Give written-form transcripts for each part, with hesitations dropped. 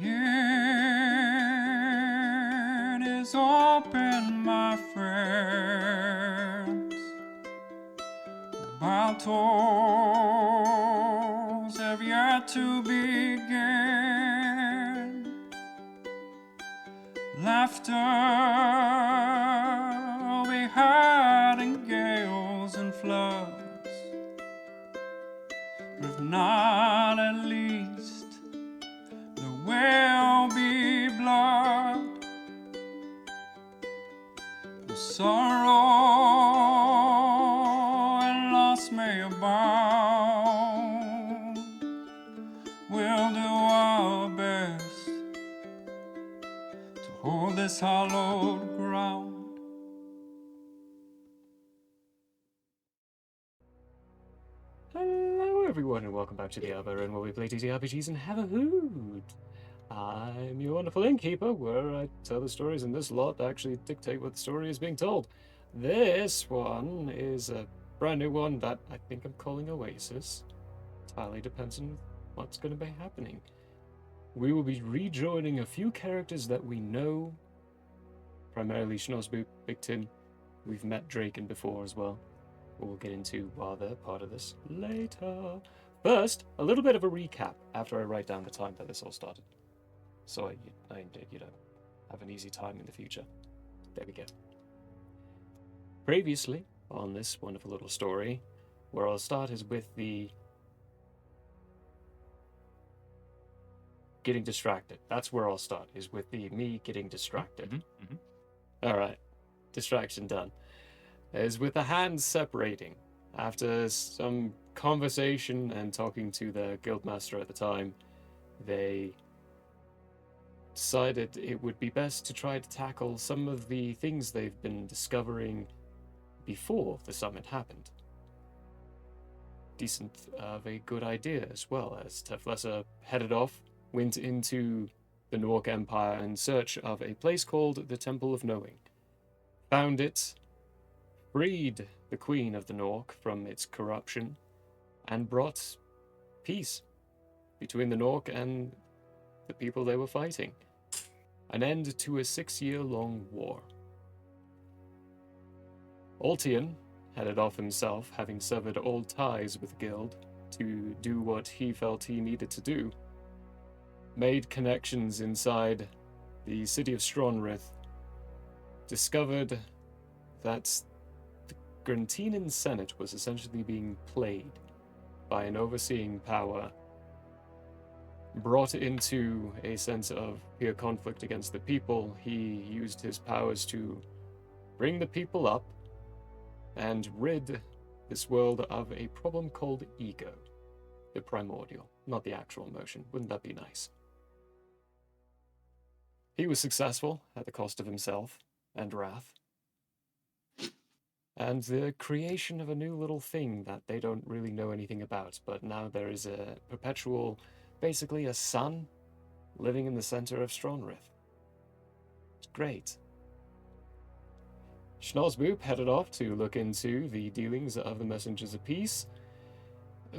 It is open, my friends, while toils have yet to begin. Laughter will be heard in gales and floods, but if not, at least there will be blood. The sorrow and loss may abound. We'll do our best to hold this hallowed ground. Hello everyone and welcome back to the Arbor and where we play TTRPGs and have a hoot. I'm your wonderful innkeeper, where I tell the stories and this lot actually dictate what the story is being told. This one is a brand new one that I think I'm calling Oasis. Entirely depends on what's going to be happening. We will be rejoining a few characters that we know, primarily Schnozzboop, Big Tin. We've met Draken before as well. We'll get into while they're part of this later. First, a little bit of a recap after I write down the time that this all started. So I have an easy time in the future. There we go. Previously, on this wonderful little story, where I'll start is with the getting distracted. That's where I'll start, is with the me getting distracted. Alright, distraction done. Is with the hands separating. After some conversation and talking to the guildmaster at the time, they decided it would be best to try to tackle some of the things they've been discovering before the summit happened. Decent of a good idea as well, as Teflessa headed off, went into the Nork Empire in search of a place called the Temple of Knowing. Found it, freed the Queen of the Nork from its corruption, and brought peace between the Nork and the people they were fighting. An end to a 6-year-long war. Altian headed off himself, having severed all ties with the guild, to do what he felt he needed to do. Made connections inside the city of Stronrith, discovered that the Grantinian Senate was essentially being played by an overseeing power, brought into a sense of peer conflict against the people. He used his powers to bring the people up and rid this world of a problem called ego, the primordial, not the actual emotion. Wouldn't that be nice? He was successful at the cost of himself and wrath, and the creation of a new little thing that they don't really know anything about, but now there is a perpetual, basically a sun, living in the center of Stronrith. It's great. Schnozzboop headed off to look into the dealings of the Messengers of Peace,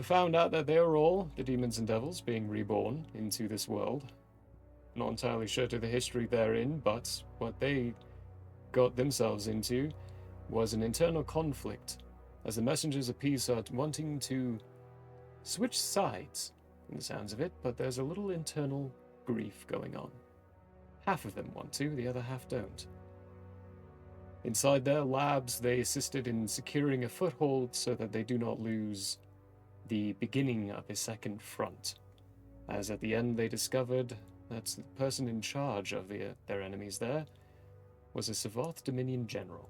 found out that they were all the demons and devils being reborn into this world. Not entirely sure to the history therein, but what they got themselves into was an internal conflict, as the Messengers of Peace are wanting to switch sides, in the sounds of it, but there's a little internal grief going on. Half of them want to, the other half don't. Inside their labs, they assisted in securing a foothold so that they do not lose the beginning of a second front, as at the end they discovered that the person in charge of their enemies there was a Savoth Dominion general.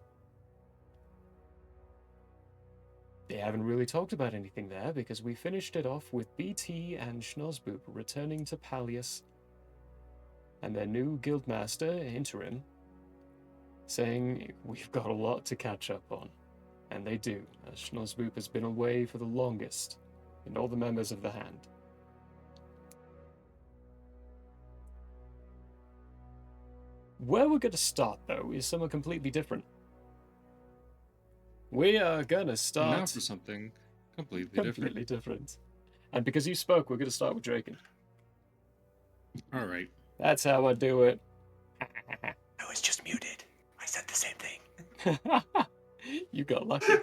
They haven't really talked about anything there because we finished it off with BT and Schnozzboop returning to Pallius and their new guildmaster, interim, saying we've got a lot to catch up on. And they do, as Schnozzboop has been away for the longest in all the members of the Hand. Where we're going to start, though, is somewhere completely different. We are going to start... Now for something completely different. And because you spoke, we're going to start with Draken. All right. That's how I do it. I was just muted. I said the same thing. You got lucky.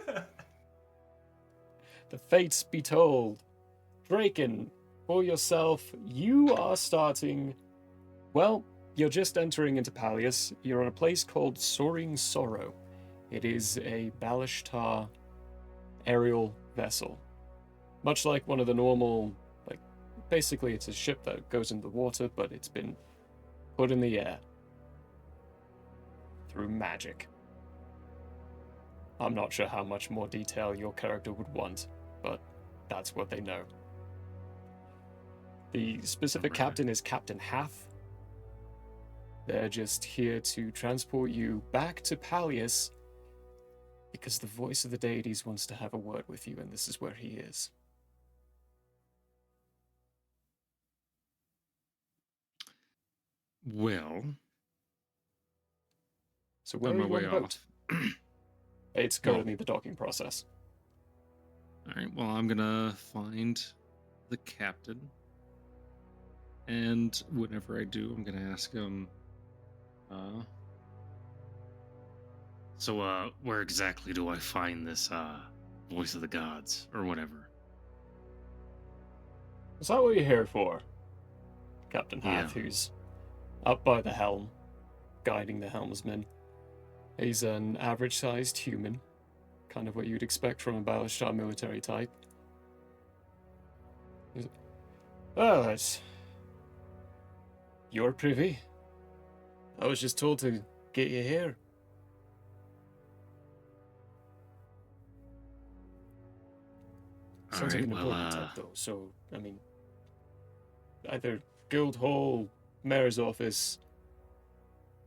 The fates be told. Draken, for yourself, you are starting... Well, you're just entering into Pallius. You're on a place called Soaring Sorrow. It is a Balashtar aerial vessel. Much like one of the normal... Basically, it's a ship that goes in the water, but it's been put in the air. Through magic. I'm not sure how much more detail your character would want, but that's what they know. The specific captain is Captain Hath. They're just here to transport you back to Pallius because the voice of the deities wants to have a word with you, and this is where he is. Well, So where on are my you on way the boat? off. It's currently the docking process. All right. Well, I'm gonna find the captain, and whenever I do, I'm gonna ask him. So, where exactly do I find this voice of the gods or whatever? Is that what you're here for? Captain Hath, Yeah. who's up by the helm, guiding the helmsman. He's an average-sized human, kind of what you'd expect from a Balashtar military type. Well, that's... You're privy. I was just told to get you here. All Sounds like right. an Well, important type, though, so, I mean... Either Guildhall, Mayor's Office,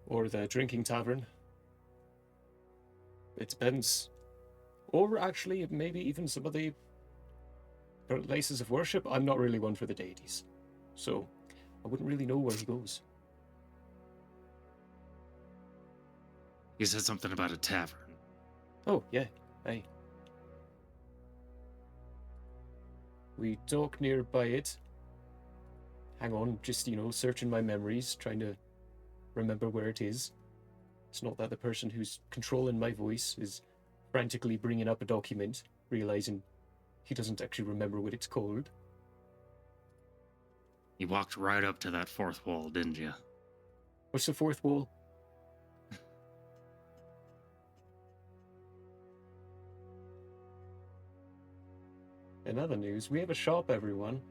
or the Drinking Tavern. It depends. Or actually, maybe even some of the places of worship. I'm not really one for the deities, so I wouldn't really know where he goes. he said something about a tavern. Oh, yeah, hey. We dock nearby it. Hang on, just, searching my memories, trying to remember where it is. It's not that the person who's controlling my voice is frantically bringing up a document, realizing he doesn't actually remember what it's called. You walked right up to that fourth wall, didn't you? What's the fourth wall? In other news, we have a shop, everyone.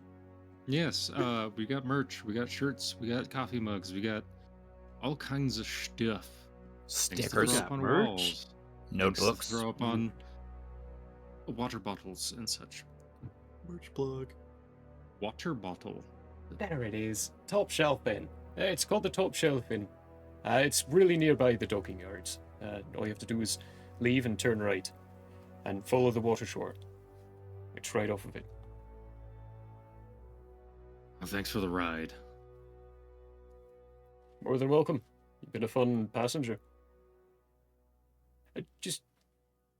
Yes. We got merch. We got shirts. We got coffee mugs. We got all kinds of stuff. Things to Stickers, throw up on merch, walls. Things notebooks. to throw up on water bottles and such. Merch plug. Water bottle. There it is. Top Shelf Inn. It's called the Top Shelf Inn. It's really nearby the docking yards. All you have to do is leave and turn right, and follow the water shore. It's right off of it. Well, thanks for the ride. More than welcome. You've been a fun passenger. Just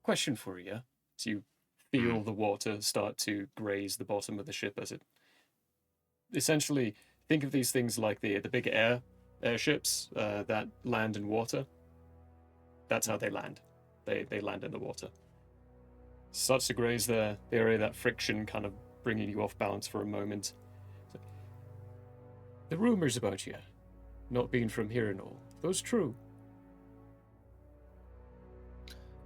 question for you. As you feel the water start to graze the bottom of the ship as it... Essentially, think of these things like the big airships that land in water. That's how they land. They land in the water. Starts to graze the area, that friction kind of bringing you off balance for a moment. The rumors about you not being from here and all, those true?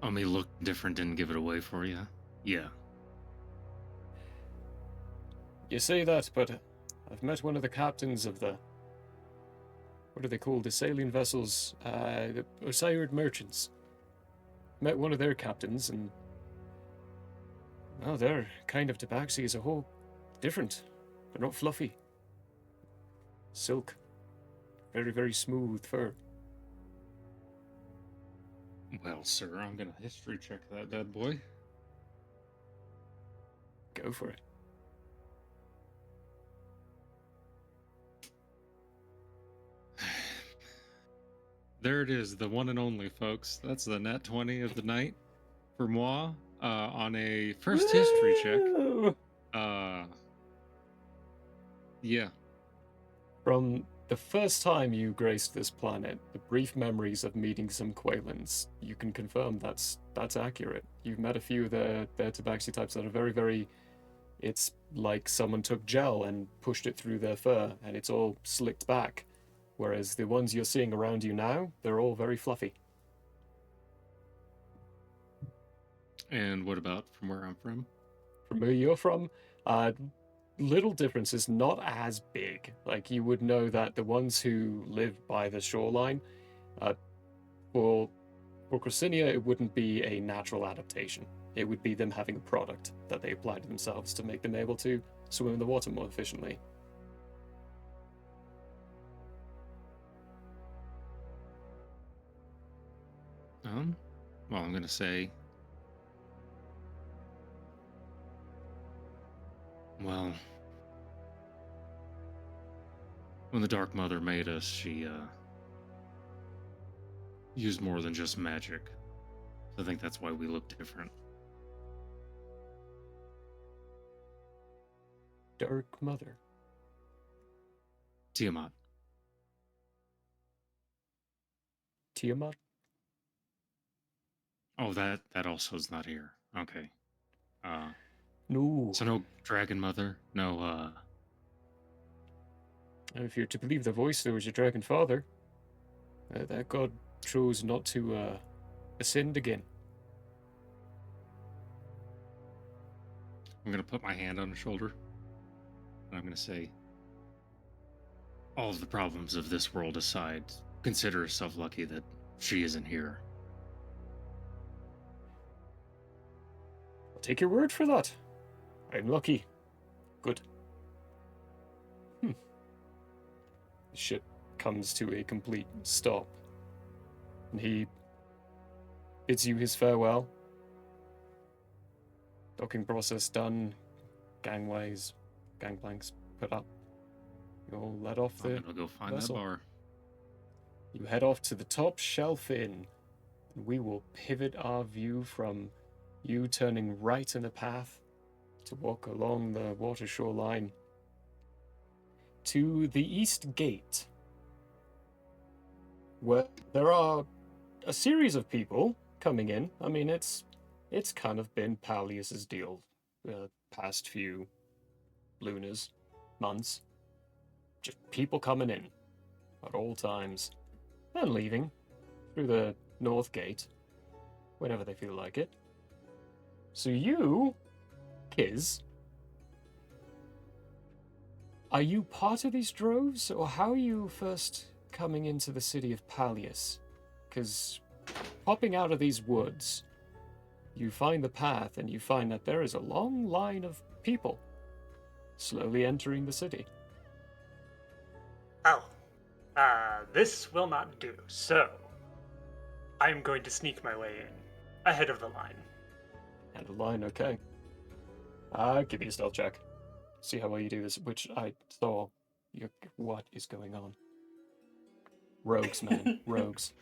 I may look different and give it away for you. Yeah. You say that, but I've met one of the captains of the... What are they called? The sailing vessels, the Osirid merchants. Met one of their captains, and... Well, they're kind of tabaxi as a whole. Different. They're not fluffy. Silk. Very, very smooth fur. Well, sir, I'm gonna history check that dead boy. Go for it. There it is, the one and only, folks. That's the nat 20 of the night for moi on a first history check. Woo! Yeah. From the first time you graced this planet, the brief memories of meeting some Quailans, you can confirm that's accurate. You've met a few of their tabaxi types that are very, very... It's like someone took gel and pushed it through their fur, and it's all slicked back. Whereas the ones you're seeing around you now, they're all very fluffy. And what about from where I'm from? From where you're from, little differences, not as big. Like, you would know that the ones who live by the shoreline, for Chrysania, it wouldn't be a natural adaptation. It would be them having a product that they apply to themselves to make them able to swim in the water more efficiently. Well, I'm gonna say, well, when the Dark Mother made us, she used more than just magic. I think that's why we look different. Dark Mother. Tiamat. Tiamat? Oh, that also is not here. Okay. No. So no Dragon Mother, no, If you're to believe the voice, there was your dragon father. That god chose not to ascend again. I'm gonna put my hand on her shoulder, and I'm gonna say, all of the problems of this world aside, consider yourself lucky that she isn't here. I'll take your word for that. I'm lucky. Good. The ship comes to a complete stop, and he bids you his farewell. Docking process done. Gangways, gangplanks put up. You'll let off the I'm gonna go find vessel. that bar. You head off to the top shelf inn, and we will pivot our view from you turning right in the path to walk along the water shoreline to the east gate, where there are a series of people coming in. I mean, it's kind of been Pallius's deal the past few lunas, months. Just people coming in at all times and leaving through the north gate whenever they feel like it. So you, Kiz, are you part of these droves, or how are you first coming into the city of Pallius? Because popping out of these woods, you find the path and you find that there is a long line of people slowly entering the city. Oh, this will not do. So, I'm going to sneak my way in, ahead of the line. And a line, okay. Give me a stealth check. See how well you do this, which I saw. What is going on? Rogues, man. Rogues.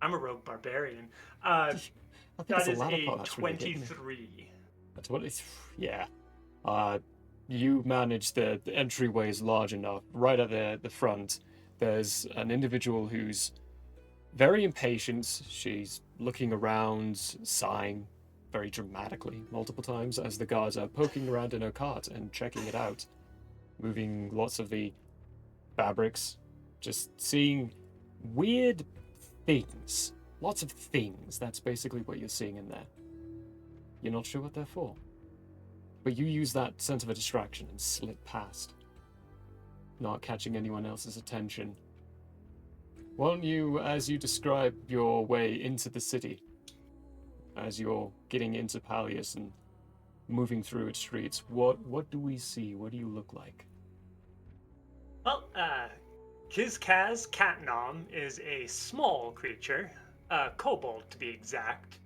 I'm a rogue barbarian. I think That it's is the latter a part that's really getting me. 23. That's what it's... Yeah. You manage the entryway is large enough. Right at the front, there's an individual who's very impatient. She's looking around, sighing very dramatically multiple times as the guards are poking around in her cart and checking it out, moving lots of the fabrics, just seeing weird things. Lots of things. That's basically what you're seeing in there. You're not sure what they're for. But you use that sense of a distraction and slip past, not catching anyone else's attention. Why don't you, as you describe your way into the city, as you're getting into Pallius and moving through its streets, what do we see? What do you look like? Well, Kizkaz Catnom is a small creature, kobold to be exact.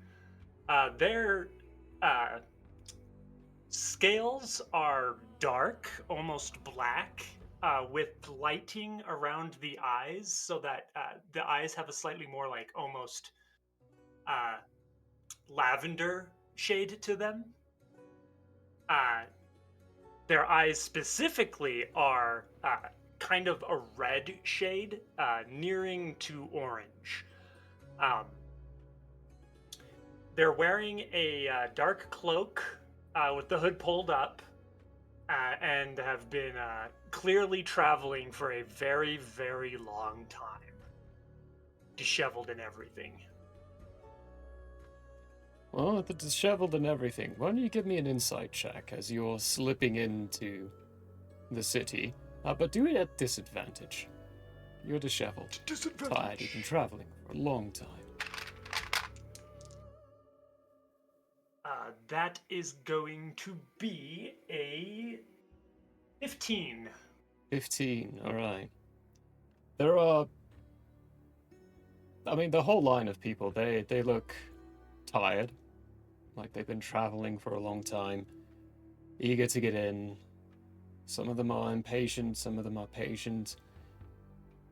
Their scales are dark, almost black, with lighting around the eyes, so that the eyes have a slightly more like almost lavender shade to them. Their eyes specifically are kind of a red shade, nearing to orange. They're wearing a dark cloak with the hood pulled up, and have been clearly traveling for a very, very long time. Disheveled and everything. Well, with the disheveled and everything, why don't you give me an insight check as you're slipping into the city, but do it at disadvantage. You're disheveled, tired, you've been traveling for a long time. That is going to be a 15. 15, alright. There are... I mean, the whole line of people, they look tired. Like they've been traveling for a long time. Eager to get in. Some of them are impatient, some of them are patient.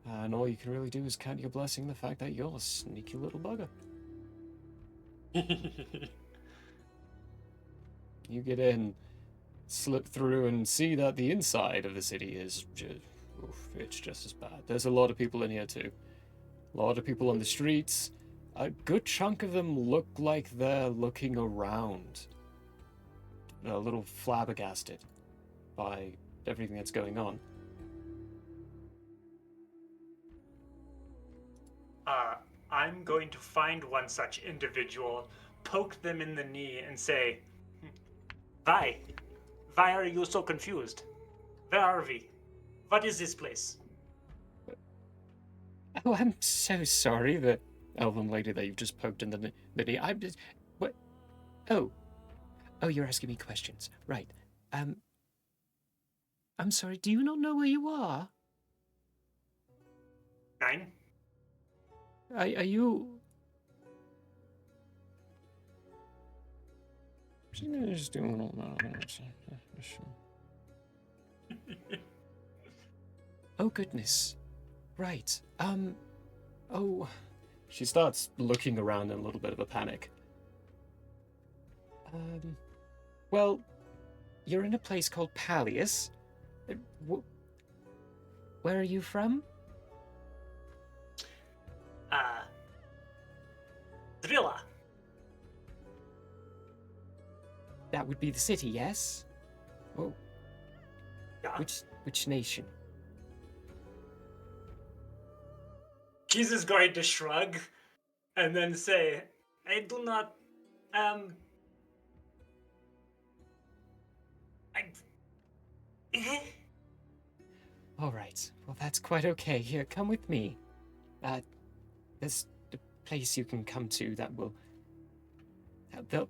And all you can really do is count your blessing the fact that you're a sneaky little bugger. You get in, slip through, and see that the inside of the city is it's just as bad. There's a lot of people in here too. A lot of people on the streets. A good chunk of them look like they're looking around. A little flabbergasted by everything that's going on. I'm going to find one such individual, poke them in the knee, and say, Why? Why are you so confused? Where are we? What is this place? Oh, I'm so sorry, the elven lady that you've just poked in the knee. I'm just... What? Oh, you're asking me questions. Right. I'm sorry, do you not know where you are? 9? Are you... Just do a little... Oh, goodness. Right. Oh... She starts looking around in a little bit of a panic. Well, you're in a place called Pallius. Where are you from? Drilla. That would be the city, yes? Oh. Yeah. Which nation? Keys is going to shrug and then say, I do not, All right. Well, that's quite okay. Here, come with me. There's a place you can come to that will...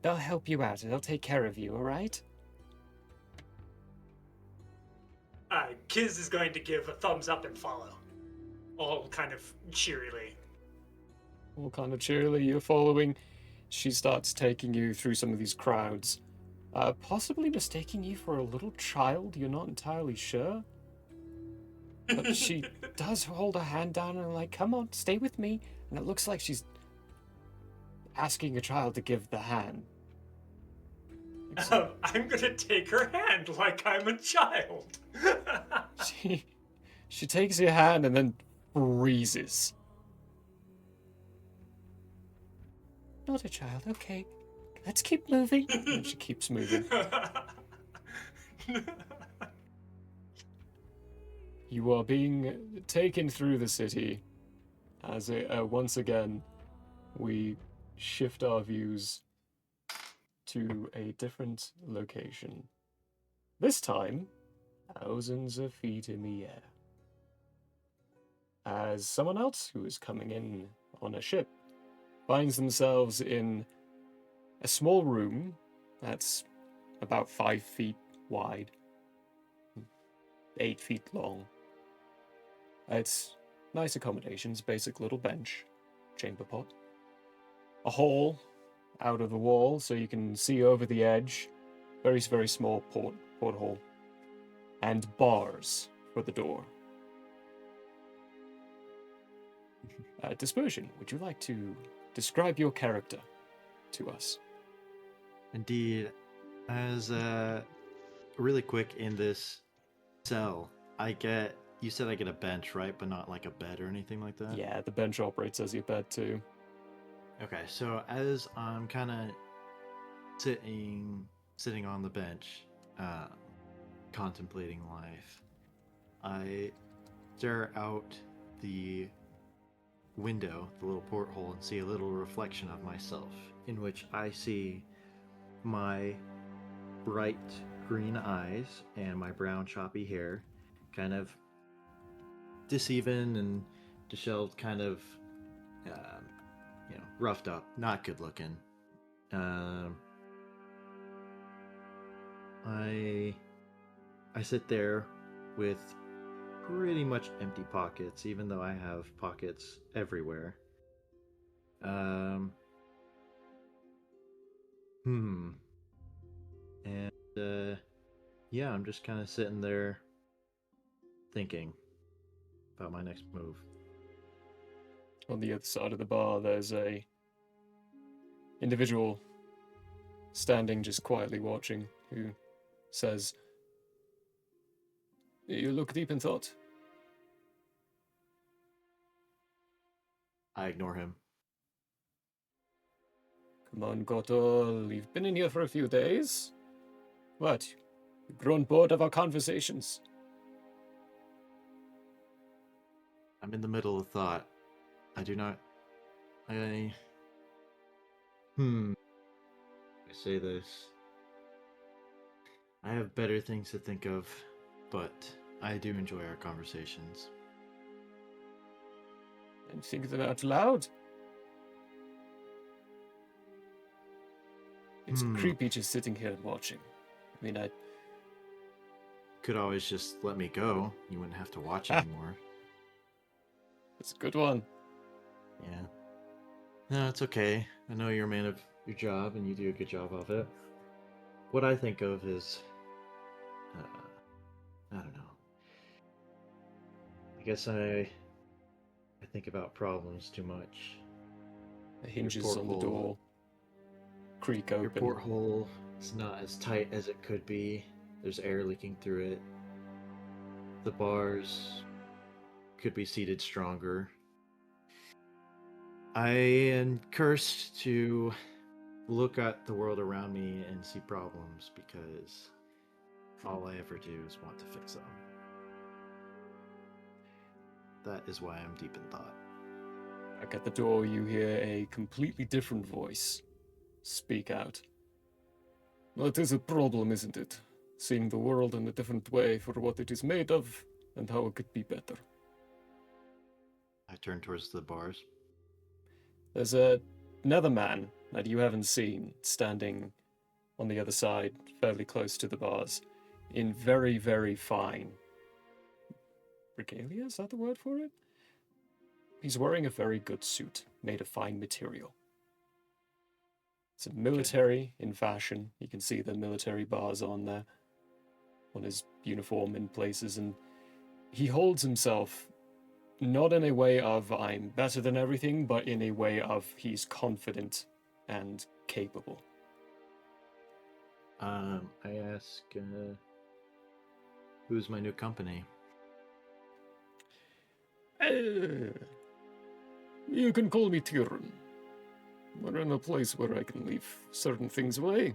They'll help you out. They'll take care of you, all right? Kiz is going to give a thumbs up and follow. All kind of cheerily. All kind of cheerily, you're following. She starts taking you through some of these crowds. Possibly mistaking you for a little child, you're not entirely sure. But she does hold her hand down and like, come on, stay with me. And it looks like she's asking a child to give the hand. I'm gonna take her hand like I'm a child. She takes your hand and then freezes. Not a child, okay. Let's keep moving. And she keeps moving. You are being taken through the city as once again we shift our views to a different location. This time, thousands of feet in the air. As someone else who is coming in on a ship finds themselves in a small room that's about 5 feet wide, 8 feet long. It's nice accommodations, basic little bench, chamber pot. A hole out of the wall so you can see over the edge. Very, very small porthole. And bars for the door. Dispersion, would you like to describe your character to us? Indeed. As really quick in this cell, I get You said I get a bench, right? But not like a bed or anything like that? Yeah, the bench operates as your bed too. Okay, so as I'm kind of sitting on the bench, contemplating life, I stare out the window, the little porthole, and see a little reflection of myself, in which I see my bright green eyes and my brown choppy hair kind of diseven and disheveled, kind of roughed up, not good looking. I sit there with pretty much empty pockets, even though I have pockets everywhere. And yeah, I'm just kind of sitting there thinking about my next move. On the other side of the bar, there's a individual standing just quietly watching who says, "You look deep in thought." I ignore him. Come on, Gotol, you've been in here for a few days. What? You've grown bored of our conversations? I'm in the middle of thought. I do not... I say this. I have better things to think of, but I do enjoy our conversations. And think them out loud? It's creepy just sitting here and watching. I mean, I could always just let me go. You wouldn't have to watch anymore. It's a good one. Yeah. No, it's okay. I know you're a man of your job, and you do a good job of it. What I think of is... I don't know. I guess I think about problems too much. The hinges on the door creak open. Your porthole is not as tight as it could be. There's air leaking through it. The bars could be seated stronger. I am cursed to look at the world around me and see problems because all I ever do is want to fix them. That is why I'm deep in thought. Back at the door, you hear a completely different voice speak out. That is a problem, isn't it? Seeing the world in a different way for what it is made of and how it could be better. I turn towards the bars. There's another man that you haven't seen standing on the other side, fairly close to the bars, in very, very fine regalia, is that the word for it? He's wearing a very good suit, made of fine material. It's a military in fashion. You can see the military bars on there, on his uniform in places, and he holds himself not in a way of I'm better than everything, but in a way of he's confident and capable. I ask, who's my new company? You can call me Tyrion. We're in a place where I can leave certain things away.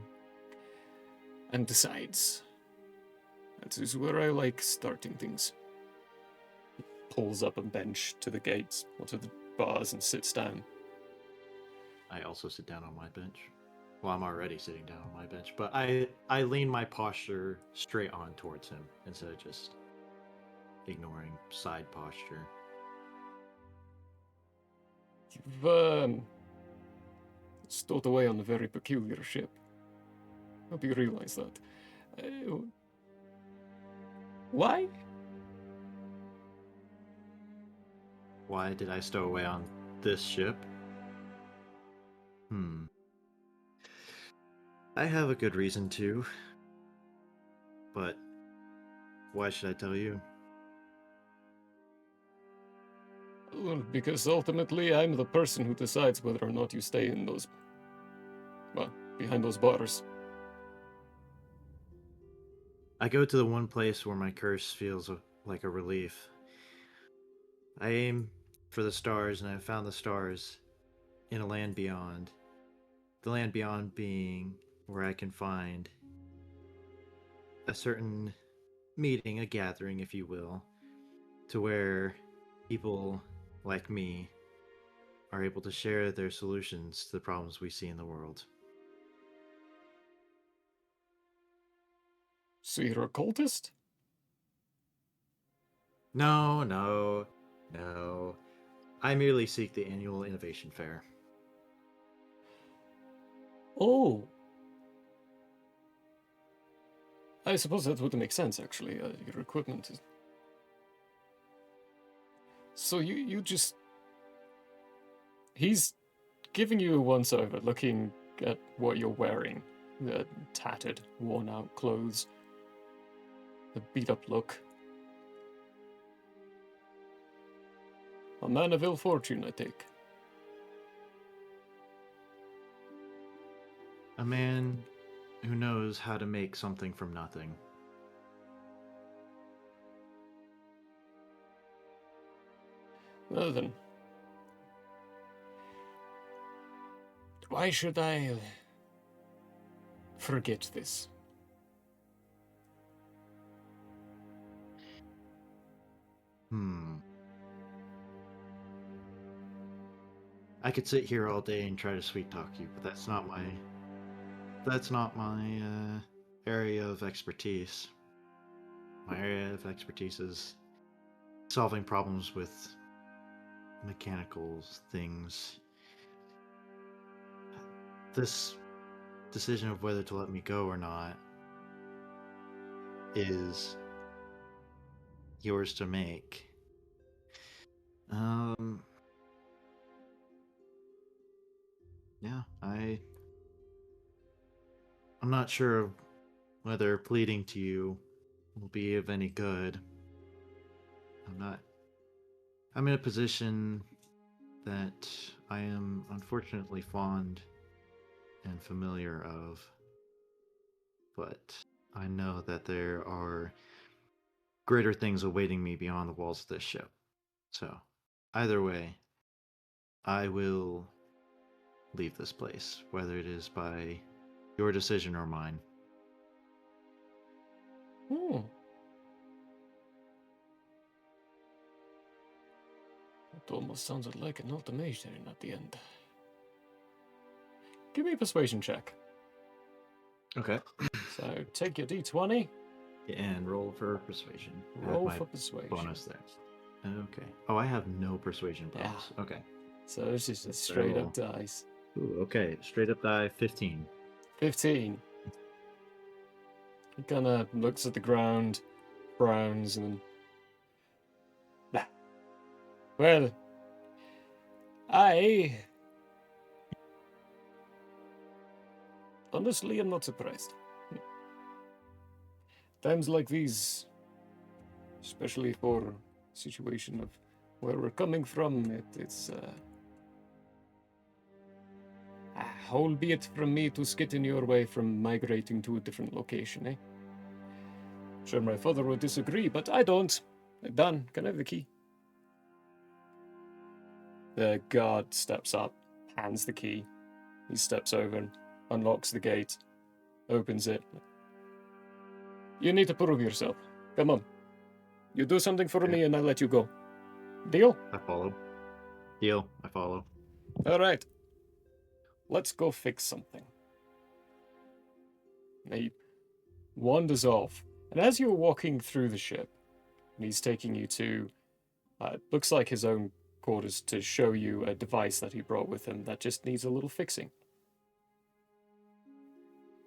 And besides, that is where I like starting things. He pulls up a bench to the gates, or to the bars, and sits down. I also sit down on my bench. Well, I'm already sitting down on my bench, but I lean my posture straight on towards him instead of just ignoring side posture. You've stowed away on a very peculiar ship. Hope you realize that. Why? Why did I stow away on this ship? I have a good reason to. But why should I tell you? Well, because ultimately I'm the person who decides whether or not you stay in those... well, behind those bars. I go to the one place where my curse feels like a relief, I aim for the stars, and I found the stars in a land beyond. The land beyond being where I can find a certain meeting, a gathering, if you will, to where people like me are able to share their solutions to the problems we see in the world. So you're a cultist? No, no, no. I merely seek the annual innovation fair. Oh. I suppose that would make sense, actually. Your equipment is... So you just... He's giving you a once-over, looking at what you're wearing. The tattered, worn-out clothes. The beat-up look. A man of ill fortune, I take. A man who knows how to make something from nothing. Well then. Why should I forget this? I could sit here all day and try to sweet talk you, but that's not my area of expertise. My area of expertise is solving problems with mechanical things. This decision of whether to let me go or not is yours to make. Yeah, I'm not sure whether pleading to you will be of any good. I'm in a position that I am unfortunately fond and familiar of, but I know that there are greater things awaiting me beyond the walls of this ship. So, either way, I will leave this place, whether it is by your decision or mine. Hmm. It almost sounded like an ultimatum at the end. Give me a persuasion check. Okay. So take your d20. And roll for persuasion. I have Roll my for persuasion. bonus there. Okay. Oh, I have no persuasion bonus. Yeah. Okay. So it's just a straight up roll. dice. Ooh, okay. Straight up die 15. 15. He kind of looks at the ground, frowns, and then... Nah. Well, I... honestly am not surprised. Times like these, especially for a situation of where we're coming from, it's albeit from me to skit in your way from migrating to a different location, eh? Sure, my father would disagree, but I don't. Dan, can I have the key? The guard steps up, hands the key. He steps over and unlocks the gate, opens it. You need to prove yourself. Come on. You do something for me and I'll let you go. Deal? I follow. Deal. I follow. All right. Let's go fix something. He wanders off. And as you're walking through the ship, and he's taking you to, looks like his own quarters to show you a device that he brought with him that just needs a little fixing.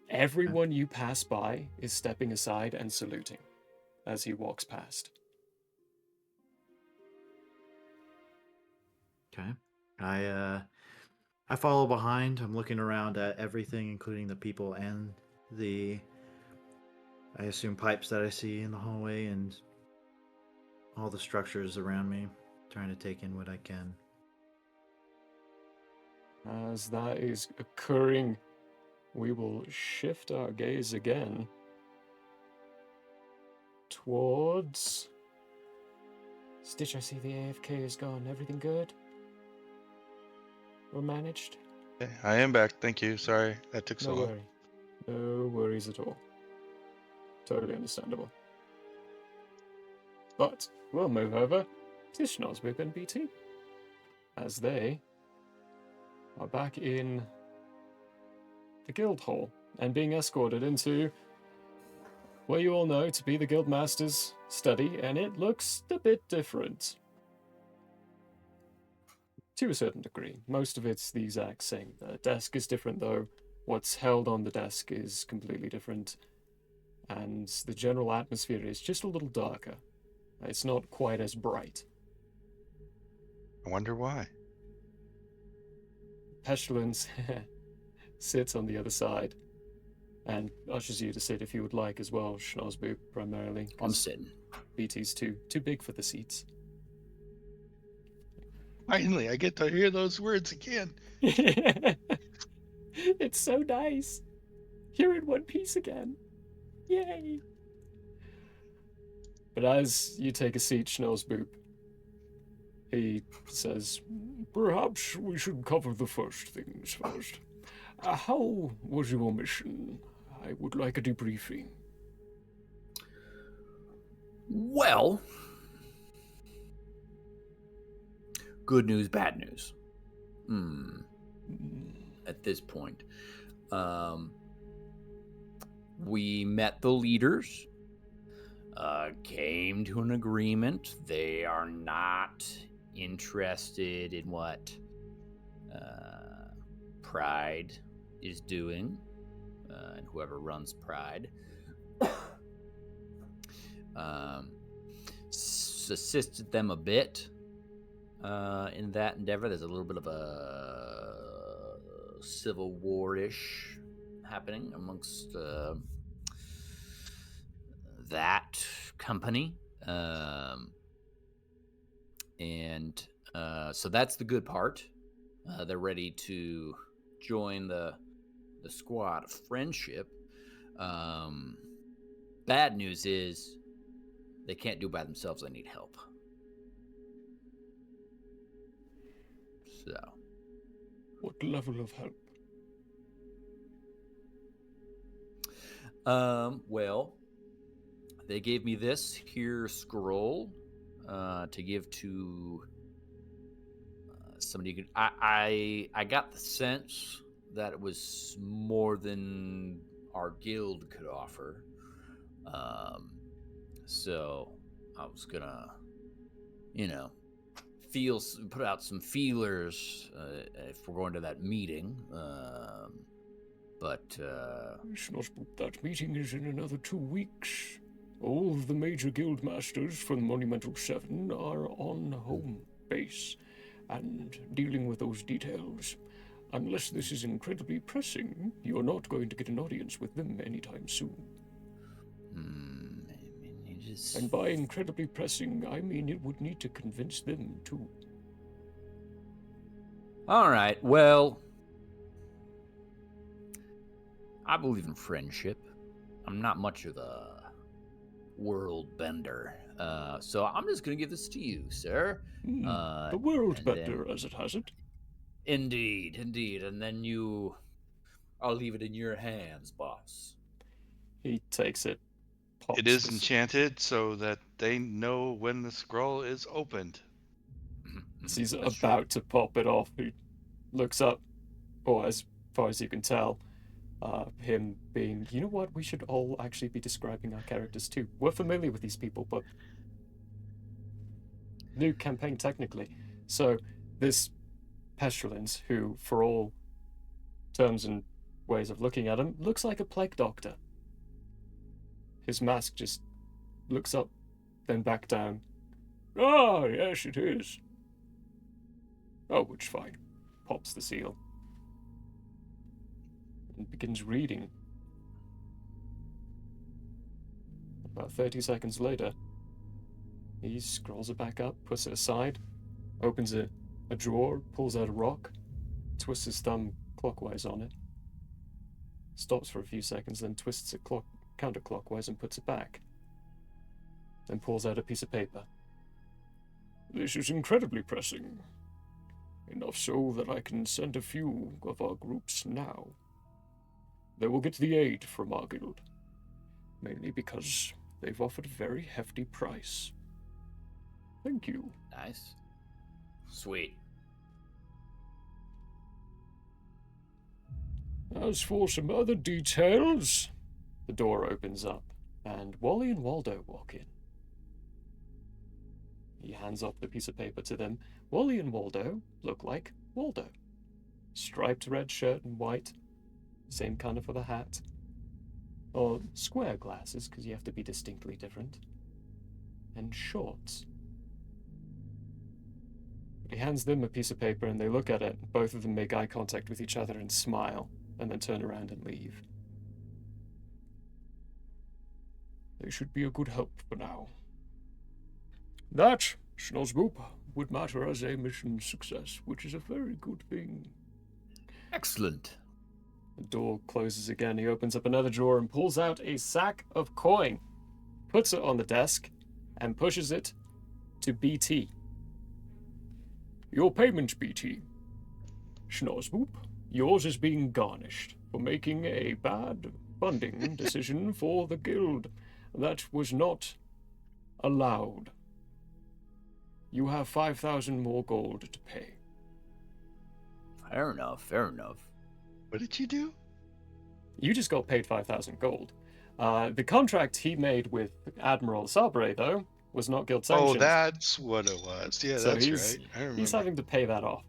Everyone you pass by is stepping aside and saluting as he walks past. Okay. I follow behind. I'm looking around at everything, including the people and the, I assume, pipes that I see in the hallway and all the structures around me, trying to take in what I can. As that is occurring, we will shift our gaze again towards Stitch, I see the AFK is gone. Everything good? Or managed? Okay, I am back. Thank you. Sorry that took so No long. worry. No worries at all. Totally understandable. But we'll move over to Schnozbip and BT, as they are back in the guild hall and being escorted into what you all know to be the guildmaster's study, and it looks a bit different. To a certain degree. Most of it's the exact same. The desk is different, though. What's held on the desk is completely different. And the general atmosphere is just a little darker. It's not quite as bright. I wonder why. Pestilence sits on the other side and ushers you to sit if you would like as well, Schnozbu, primarily. I'm 'cause sitting. BT's too big for the seats. Finally, I get to hear those words again. It's so nice. You're in one piece again. Yay. But as you take a seat, Schnozboop, he says, "Perhaps we should cover the first things first. How was your mission? I would like a debriefing." Well, good news, bad news. At this point, we met the leaders, came to an agreement. They are not interested in what Pride is doing, and whoever runs Pride. Assisted them a bit in that endeavor. There's a little bit of a civil war-ish happening amongst that company, and so that's the good part. They're ready to join the squad of friendship. Bad news is they can't do it by themselves. They need help. So, What level of help? well, they gave me this here scroll to give to somebody. I got the sense that it was more than our guild could offer. So I was gonna, put out some feelers if we're going to that meeting. But Schnozboop, that meeting is in another 2 weeks. All of the major guild masters from Monumental 7 are on home base and dealing with those details. Unless this is incredibly pressing, you're not going to get an audience with them anytime soon. And by incredibly pressing, I mean it would need to convince them too. All right, well, I believe in friendship. I'm not much of a world bender, so I'm just going to give this to you, sir. The world bender, as it has it. Indeed. And then I'll leave it in your hands, boss. He takes it. Pops It is this- enchanted so that they know when the scroll is opened. As he's about to pop it off, he looks up, or as far as you can tell, him being, you know what, we should all actually be describing our characters too. We're familiar with these people, but new campaign technically. So this Pestilence, who for all terms and ways of looking at him, looks like a plague doctor. His mask just looks up, then back down. Ah, yes, it is. Oh, which fine. Pops the seal. And begins reading. About 30 seconds later, he scrolls it back up, puts it aside, opens a drawer, pulls out a rock, twists his thumb clockwise on it, stops for a few seconds, then twists it counterclockwise and puts it back. Then pulls out a piece of paper. This is incredibly pressing. Enough so that I can send a few of our groups now. They will get the aid from our guild, mainly because they've offered a very hefty price. Thank you. Nice. Sweet. As for some other details, the door opens up, and Wally and Waldo walk in. He hands off the piece of paper to them. Wally and Waldo look like Waldo. Striped red shirt and white. Same kind of for the hat. Or square glasses, because you have to be distinctly different. And shorts. He hands them a piece of paper and they look at it. Both of them make eye contact with each other and smile, and then turn around and leave. They should be a good help for now. That, Schnozzboop, would matter as a mission success, which is a very good thing. Excellent. The door closes again. He opens up another drawer and pulls out a sack of coin, puts it on the desk, and pushes it to BT. Your payment, BT. Schnozzboop, yours is being garnished for making a bad funding decision for the guild. That was not allowed. You have 5,000 more gold to pay. Fair enough, fair enough. What did you do? You just got paid 5,000 gold. The contract he made with Admiral Sabre, though, was not guild Oh, sanctioned. that's what it was. Yeah, So that's he's, right. I remember. he's having to pay that off.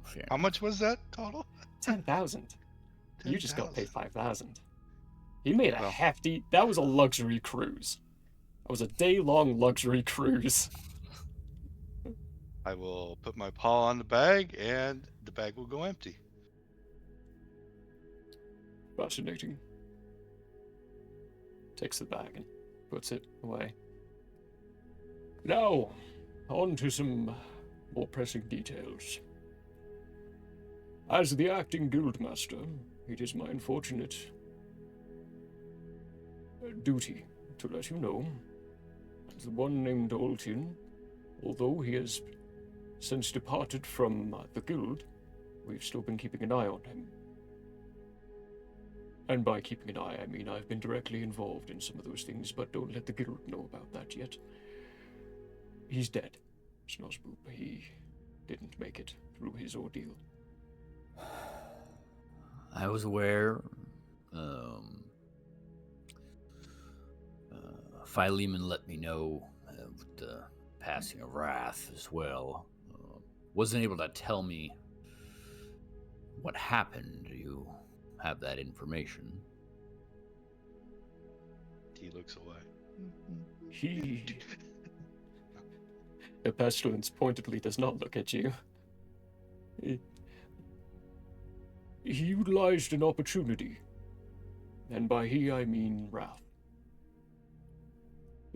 Fair How much was that total? 10,000. You just got 10,000. paid 5,000. He made a Well. hefty... That was a luxury cruise. That was a day-long luxury cruise. I will put my paw on the bag, and the bag will go empty. Fascinating. Takes the bag and puts it away. Now, on to some more pressing details. As the acting guildmaster, it is my unfortunate duty to let you know that the one named Oltin, although he has since departed from the guild, we've still been keeping an eye on him. And by keeping an eye, I mean I've been directly involved in some of those things, but don't let the guild know about that yet. He's dead, Schnozzboop. He didn't make it through his ordeal. I was aware. Philemon let me know of the passing of Wrath as well. Wasn't able to tell me what happened. Do you have that information? He looks away. The pestilence pointedly does not look at you. He utilized an opportunity, and by he I mean Wrath.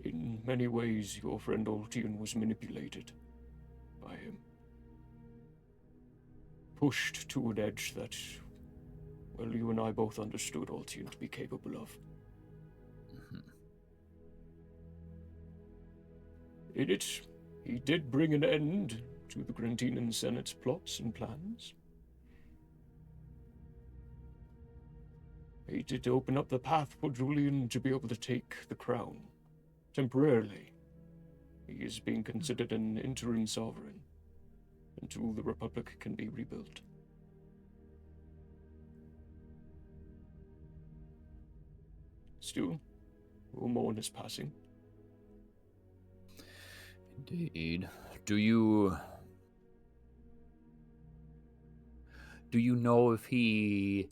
In many ways, your friend Oltian was manipulated by him. Pushed to an edge that, well, you and I both understood Oltian to be capable of. In it, he did bring an end to the Grantinian Senate's plots and plans. He did open up the path for Julian to be able to take the crown. Temporarily. He is being considered an interim sovereign until the Republic can be rebuilt. Still, we'll mourn his passing. Indeed. Do you know if he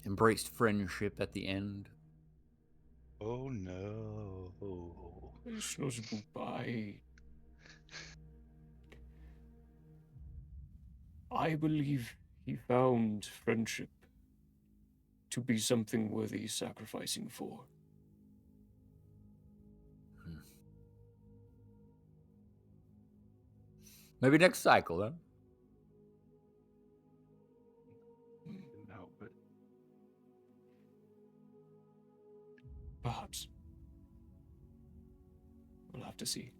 embraced friendship at the end? Oh no. Schnozzboop, I believe he found friendship to be something worthy sacrificing for. Maybe next cycle, huh? Couldn't help it. Perhaps. We'll have to see.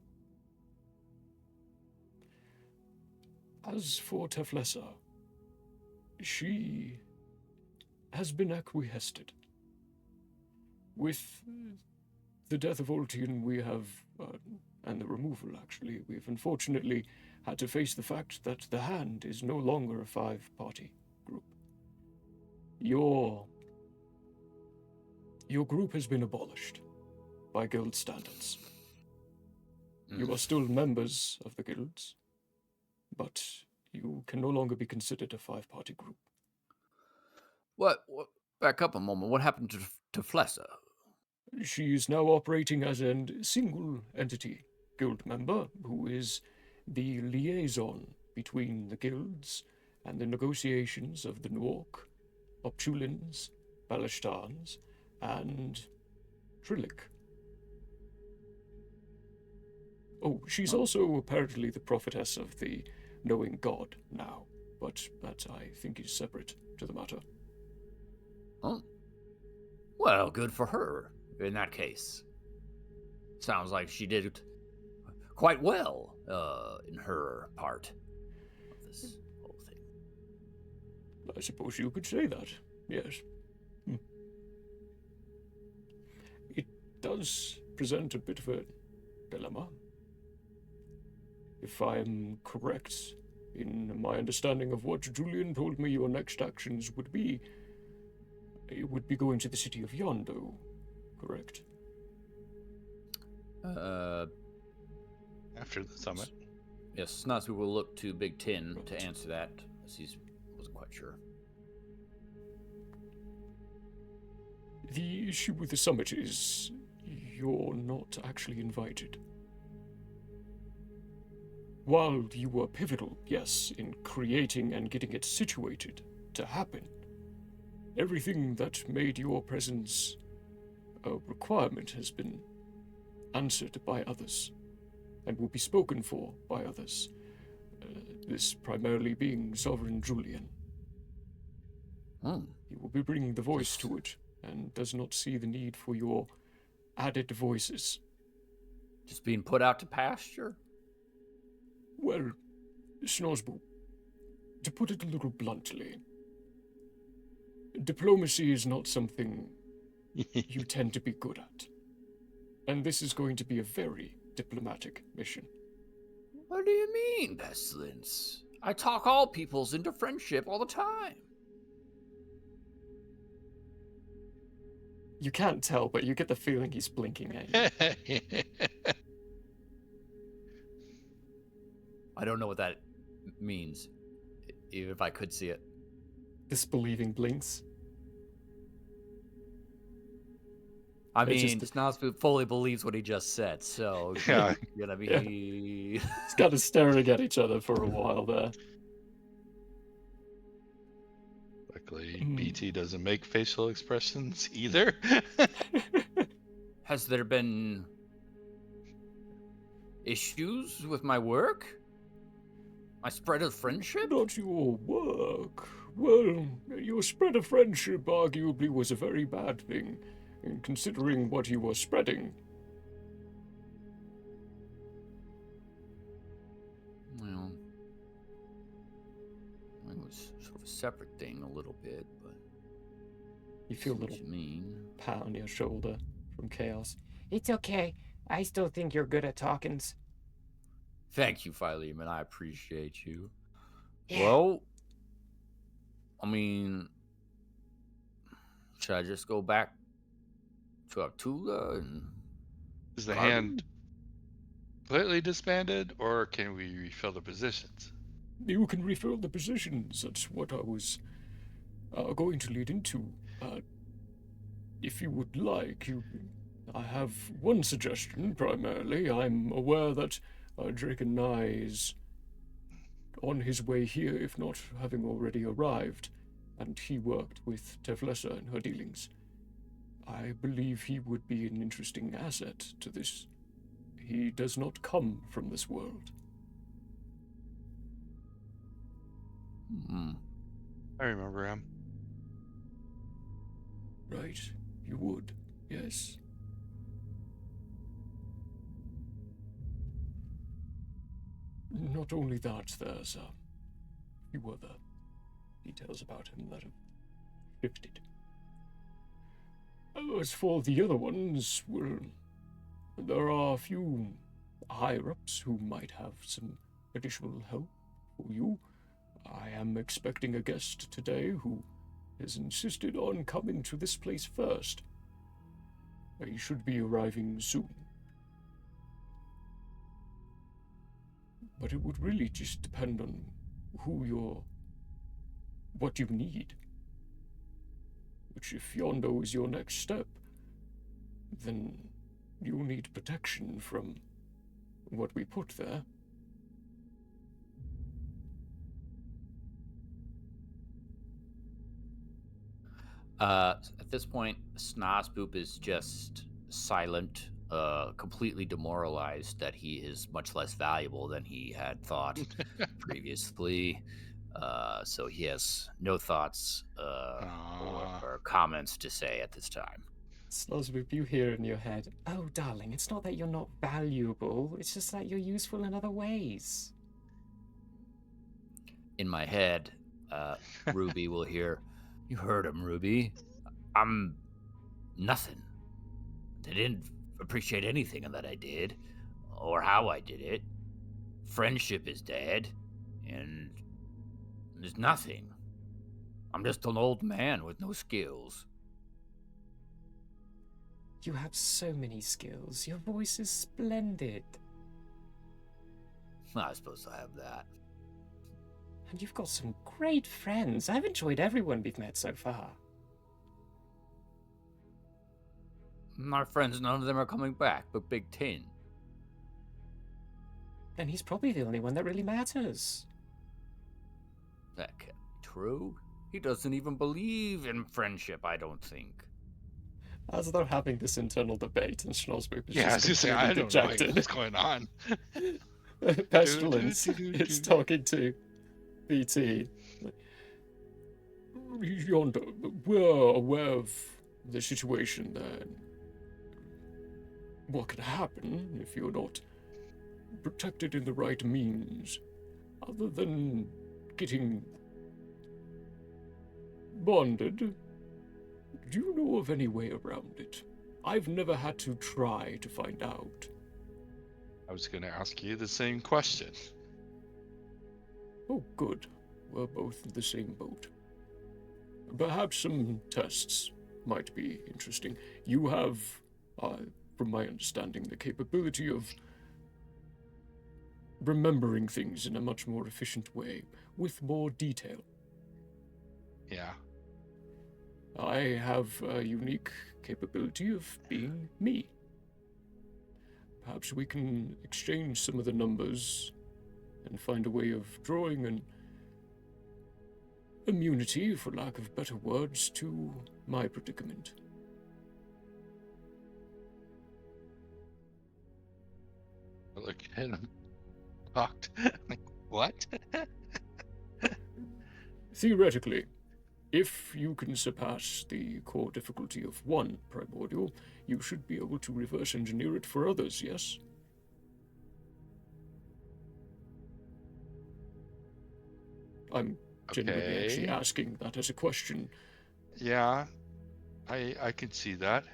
As for Teflessa, she has been acquiesced. With the death of Ultian, we have, and the removal actually, we've unfortunately had to face the fact that the Hand is no longer a 5-party group. Your group has been abolished by guild standards. You are still members of the guilds, but you can no longer be considered a 5-party group. What? Back up a moment. What happened to Flessa? She is now operating as a single entity guild member who is the liaison between the guilds and the negotiations of the Nuork, Opchulins, Balastans, and Trillic. Oh, she's also apparently the prophetess of the knowing God now, but that I think is separate to the matter. Oh. Well, good for her, in that case. Sounds like she did quite well, in her part of this whole thing. I suppose you could say that, yes. It does present a bit of a dilemma. If I'm correct in my understanding of what Julian told me your next actions would be, it would be going to the city of Yondo, correct? After the summit. Yes, Snazzy will look to Big Tin to answer that, as he wasn't quite sure. The issue with the summit is you're not actually invited. While you were pivotal, yes, in creating and getting it situated to happen, everything that made your presence a requirement has been answered by others, and will be spoken for by others, this primarily being Sovereign Julian. He will be bringing the voice to it, and does not see the need for your added voices. Just being put out to pasture? Well, Snozzboo, to put it a little bluntly, diplomacy is not something you tend to be good at. And this is going to be a very diplomatic mission. What do you mean, Pestilence? I talk all peoples into friendship all the time. You can't tell, but you get the feeling he's blinking at you. I don't know what that means, even if I could see it. Disbelieving blinks. I mean, Snozboo fully believes what he just said, so Yeah. gonna be. He's kind of staring at each other for a while there. Luckily, BT doesn't make facial expressions either. Has there been issues with my work? My spread of friendship? Not your work. Well, your spread of friendship arguably was a very bad thing, in considering what you were spreading. Well, it was sort of a separate thing a little bit, but You feel a what little you mean. pat on your shoulder from Chaos. It's okay. I still think you're good at talkings. Thank you, Philemon. I appreciate you. Yeah. Well, I mean, should I just go back to Artula and Is the Garden? hand completely disbanded, or can we refill the positions? You can refill the positions. That's what I was going to lead into. If you would like, I have one suggestion, primarily. I'm aware that Draken Nye is on his way here, if not having already arrived, and he worked with Teflessa in her dealings. I believe he would be an interesting asset to this. He does not come from this world. I remember him. Right, you would, yes. Not only that, there's few other details about him that have shifted. As for the other ones, well, there are a few higher-ups who might have some additional help for you. I am expecting a guest today who has insisted on coming to this place first. He should be arriving soon. But it would really just depend on what you need. Which, if Yondo is your next step, then you'll need protection from what we put there. At this point, Snosboop is just silent, completely demoralized that he is much less valuable than he had thought previously. So he has no thoughts or comments to say at this time. Snosboop, you hear in your head, "Oh, darling, it's not that you're not valuable, it's just that you're useful in other ways." In my head, Ruby will hear, "You heard him, Ruby. I'm nothing. They didn't appreciate anything that I did, or how I did it. Friendship is dead, and there's nothing. I'm just an old man with no skills." You have so many skills. Your voice is splendid. I suppose I have that. And you've got some great friends. I've enjoyed everyone we've met so far. My friends, none of them are coming back, but Big Tin. Then he's probably the only one that really matters. That can't be true. He doesn't even believe in friendship, I don't think. As they're having this internal debate, and Snosboop is Yeah, I was just gonna say, I completely don't know dejected. what's going on. Pestilence is talking to BT. Yonder, we're aware of the situation there. What can happen if you're not protected in the right means, other than getting bonded? Do you know of any way around it? I've never had to try to find out. I was going to ask you the same question. Oh, good. We're both in the same boat. Perhaps some tests might be interesting. You have, from my understanding, the capability of remembering things in a much more efficient way, with more detail. Yeah. I have a unique capability of being me. Perhaps we can exchange some of the numbers and find a way of drawing an immunity, for lack of better words, to my predicament. Look at him. Talked. Like, what? Theoretically, if you can surpass the core difficulty of one primordial, you should be able to reverse engineer it for others, yes? I'm genuinely actually asking that as a question. Yeah, I can see that.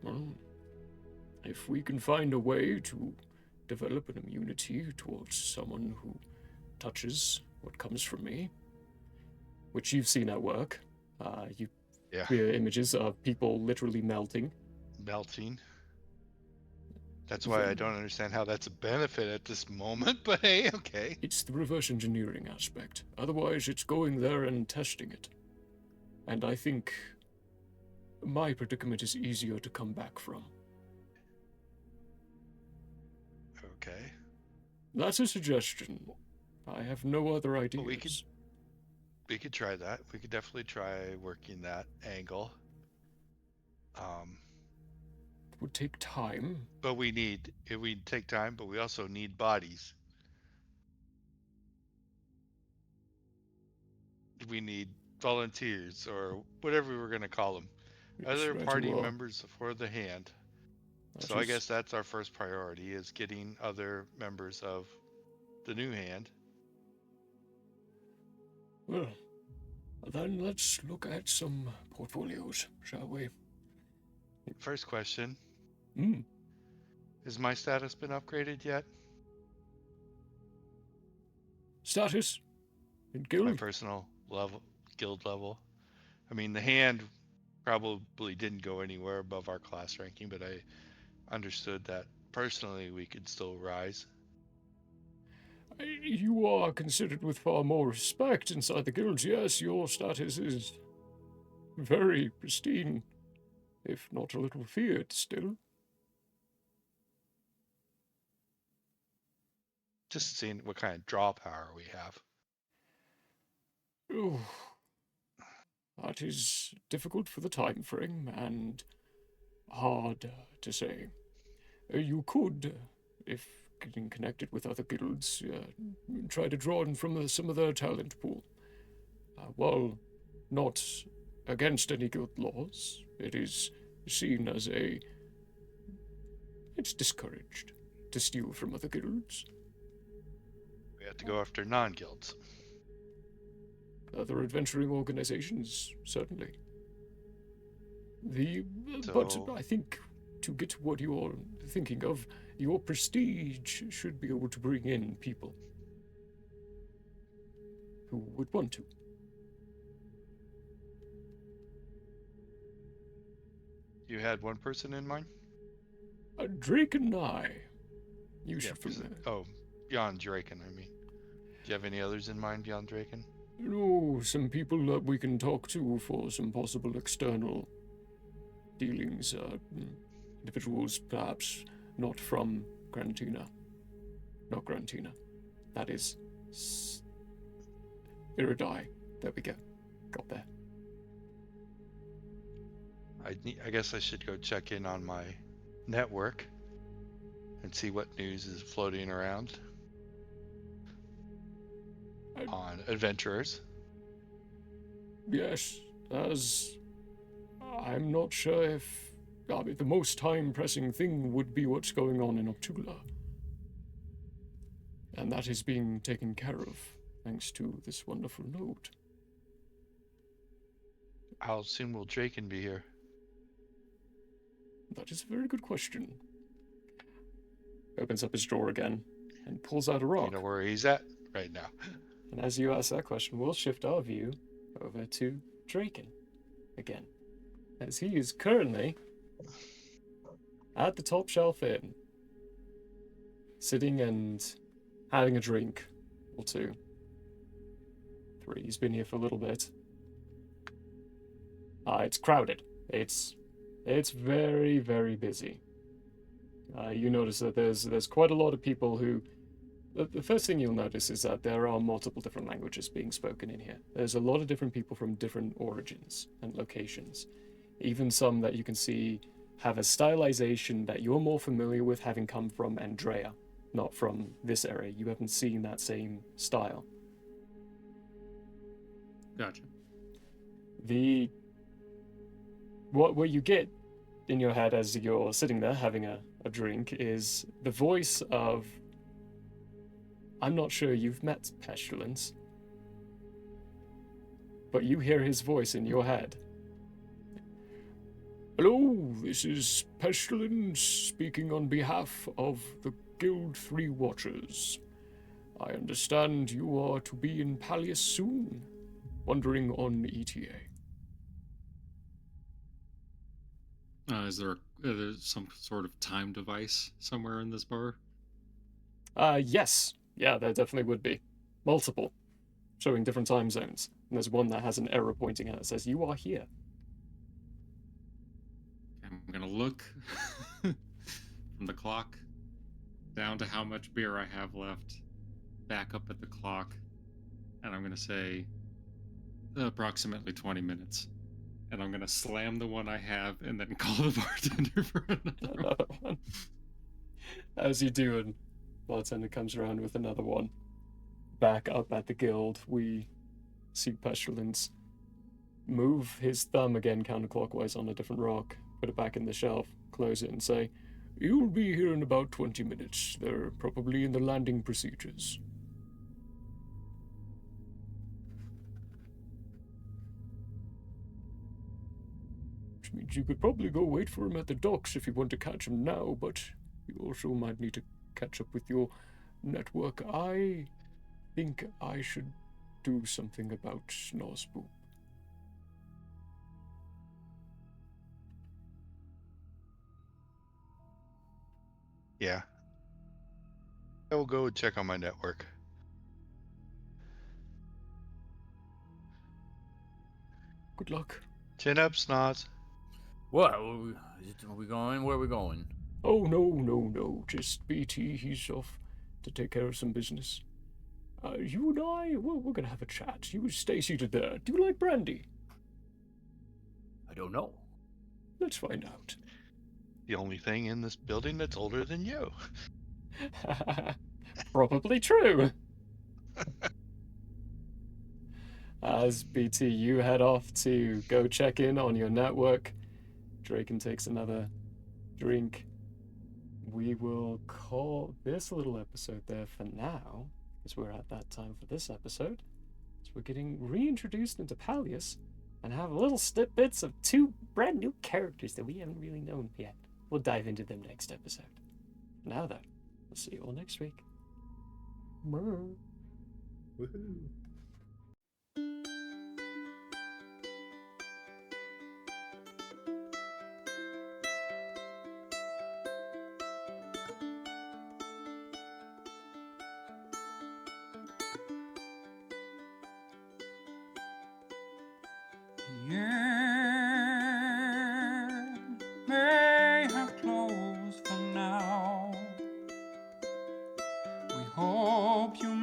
Well, if we can find a way to develop an immunity towards someone who touches what comes from me, which you've seen at work, you hear images of people literally melting. Melting. That's why I don't understand how that's a benefit at this moment, but hey, okay. It's the reverse engineering aspect. Otherwise, it's going there and testing it. And I think my predicament is easier to come back from. Okay. That's a suggestion. I have no other ideas. Well, we could try that. We could definitely try working that angle. It would take time. But we take time, but we also need bodies. We need volunteers, or whatever we're going to call them. Other party members for the hand. So I guess that's our first priority, is getting other members of the new hand. Well, then let's look at some portfolios, shall we? First question. Hmm. Has my status been upgraded yet? Status? In My guild? personal level, guild level. I mean, the hand probably didn't go anywhere above our class ranking, but I understood that personally we could still rise. You are considered with far more respect inside the guilds, yes. Your status is very pristine, if not a little feared still. Just seeing what kind of draw power we have. Oh, that is difficult for the time frame and hard to say. You could, if getting connected with other guilds, try to draw in from some of their talent pool. While not against any guild laws, it is seen as it's discouraged to steal from other guilds. We have to go after non-guilds. Other adventuring organizations, certainly. So- But I think to get to what you're thinking of, your prestige should be able to bring in people who would want to. You had one person in mind? Drake and I. You Yeah, should feel that. oh, beyond Draken, I mean. Do you have any others in mind beyond Draken? No, some people that we can talk to for some possible external dealings. Individuals perhaps not from Grantina. Not Grantina. That is... Iridai. There we go. Got there. I guess I should go check in on my network and see what news is floating around on adventurers. Yes, as I'm not sure if the most time-pressing thing would be what's going on in Octula. And that is being taken care of, thanks to this wonderful note. How soon will Draken be here? That is a very good question. Opens up his drawer again and pulls out a rock. You know where he's at right now. And as you ask that question, we'll shift our view over to Draken again, as he is currently at the Top Shelf Inn, sitting and having a drink or two. 3. He's been here for a little bit. It's crowded. It's very, very busy. You notice that there's quite a lot of people who... The first thing you'll notice is that there are multiple different languages being spoken in here. There's a lot of different people from different origins and locations. Even some that you can see have a stylization that you're more familiar with, having come from Andrea, not from this area. You haven't seen that same style. Gotcha. What you get in your head as you're sitting there having a drink is the voice of... I'm not sure you've met Pestilence, but you hear his voice in your head. Hello, this is Pestilence speaking on behalf of the Guild 3 Watchers. I understand you are to be in Pallius soon, wandering on ETA. Is there some sort of time device somewhere in this bar? Yes. Yeah, there definitely would be. Multiple. Showing different time zones. And there's one that has an arrow pointing at it that says, you are here. I'm gonna look from the clock down to how much beer I have left, back up at the clock, and I'm gonna say approximately 20 minutes. And I'm gonna slam the one I have and then call the bartender for another one. As you do, and bartender comes around with another one. Back up at the guild, we see Pestilence move his thumb again counterclockwise on a different rock, put it back in the shelf, close it, and say, "You'll be here in about 20 minutes. They're probably in the landing procedures." means you could probably go wait for him at the docks if you want to catch him now, but you also might need to catch up with your network. I think I should do something about Snozzboop. Yeah. I will go check on my network. Good luck. Chin up, Snoz. What? Are we going? Where are we going? Oh, no. Just BT, he's off to take care of some business. You and I, we're gonna have a chat. You stay seated there. Do you like brandy? I don't know. Let's find out. The only thing in this building that's older than you. Probably true. As BT, you head off to go check in on your network. Draken takes another drink. We will call this little episode there for now, because we're at that time for this episode. So we're getting reintroduced into Pallius and have little snippets of 2 brand new characters that we haven't really known yet. We'll dive into them next episode. Now though, we'll see you all next week. Woohoo. The end may have closed for now. We hope you